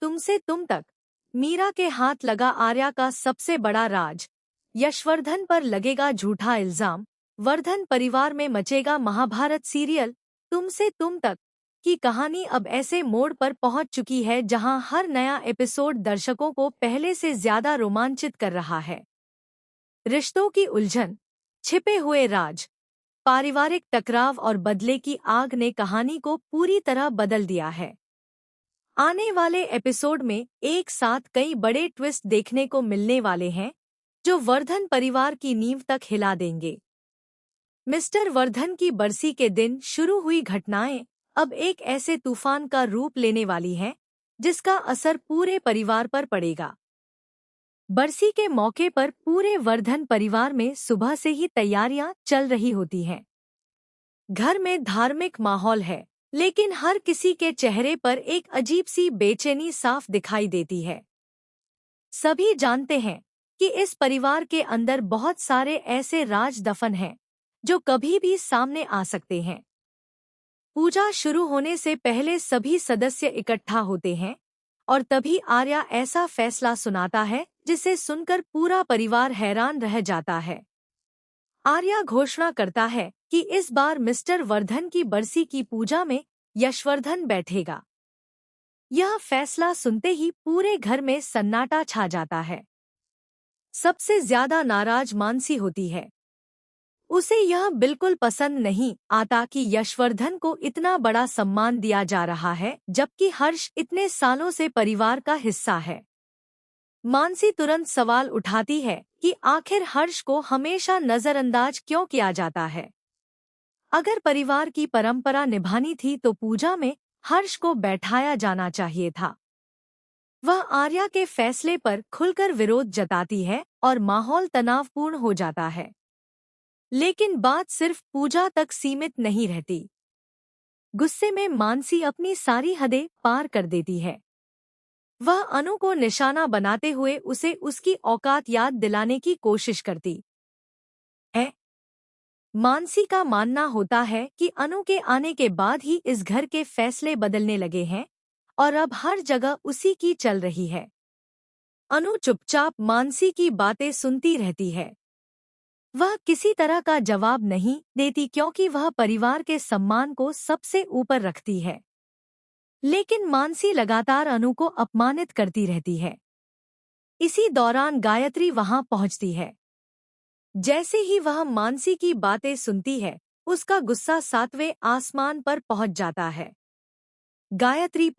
तुमसे तुम तक। मीरा के हाथ लगा आर्या का सबसे बड़ा राज। यशवर्धन पर लगेगा झूठा इल्जाम। वर्धन परिवार में मचेगा महाभारत। सीरियल तुमसे तुम तक की कहानी अब ऐसे मोड़ पर पहुंच चुकी है जहां हर नया एपिसोड दर्शकों को पहले से ज्यादा रोमांचित कर रहा है। रिश्तों की उलझन, छिपे हुए राज, पारिवारिक टकराव और बदले की आग ने कहानी को पूरी तरह बदल दिया है। आने वाले एपिसोड में एक साथ कई बड़े ट्विस्ट देखने को मिलने वाले हैं जो वर्धन परिवार की नींव तक हिला देंगे। मिस्टर वर्धन की बरसी के दिन शुरू हुई घटनाएं अब एक ऐसे तूफान का रूप लेने वाली हैं जिसका असर पूरे परिवार पर पड़ेगा। बरसी के मौके पर पूरे वर्धन परिवार में सुबह से ही तैयारियां चल रही होती हैं। घर में धार्मिक माहौल है, लेकिन हर किसी के चेहरे पर एक अजीब सी बेचैनी साफ दिखाई देती है। सभी जानते हैं कि इस परिवार के अंदर बहुत सारे ऐसे राज दफन हैं जो कभी भी सामने आ सकते हैं। पूजा शुरू होने से पहले सभी सदस्य इकट्ठा होते हैं और तभी आर्या ऐसा फैसला सुनाता है जिसे सुनकर पूरा परिवार हैरान रह जाता है। आर्या घोषणा करता है कि इस बार मिस्टर वर्धन की बरसी की पूजा में यशवर्धन बैठेगा। यह फैसला सुनते ही पूरे घर में सन्नाटा छा जाता है। सबसे ज्यादा नाराज मानसी होती है। उसे यह बिल्कुल पसंद नहीं आता कि यशवर्धन को इतना बड़ा सम्मान दिया जा रहा है जबकि हर्ष इतने सालों से परिवार का हिस्सा है। मानसी तुरंत सवाल उठाती है कि आखिर हर्ष को हमेशा नजरअंदाज क्यों किया जाता है। अगर परिवार की परंपरा निभानी थी तो पूजा में हर्ष को बैठाया जाना चाहिए था। वह आर्या के फैसले पर खुलकर विरोध जताती है और माहौल तनावपूर्ण हो जाता है। लेकिन बात सिर्फ पूजा तक सीमित नहीं रहती। गुस्से में मानसी अपनी सारी हदें पार कर देती है। वह अनु को निशाना बनाते हुए उसे उसकी औकात याद दिलाने की कोशिश करती है। मानसी का मानना होता है कि अनु के आने के बाद ही इस घर के फैसले बदलने लगे हैं और अब हर जगह उसी की चल रही है। अनु चुपचाप मानसी की बातें सुनती रहती है। वह किसी तरह का जवाब नहीं देती क्योंकि वह परिवार के सम्मान को सबसे ऊपर रखती है। लेकिन मानसी लगातार अनु को अपमानित करती रहती है। इसी दौरान गायत्री वहां पहुंचती है। जैसे ही वह मानसी की बातें सुनती है, उसका गुस्सा 7वें आसमान पर पहुंच जाता है। गायत्री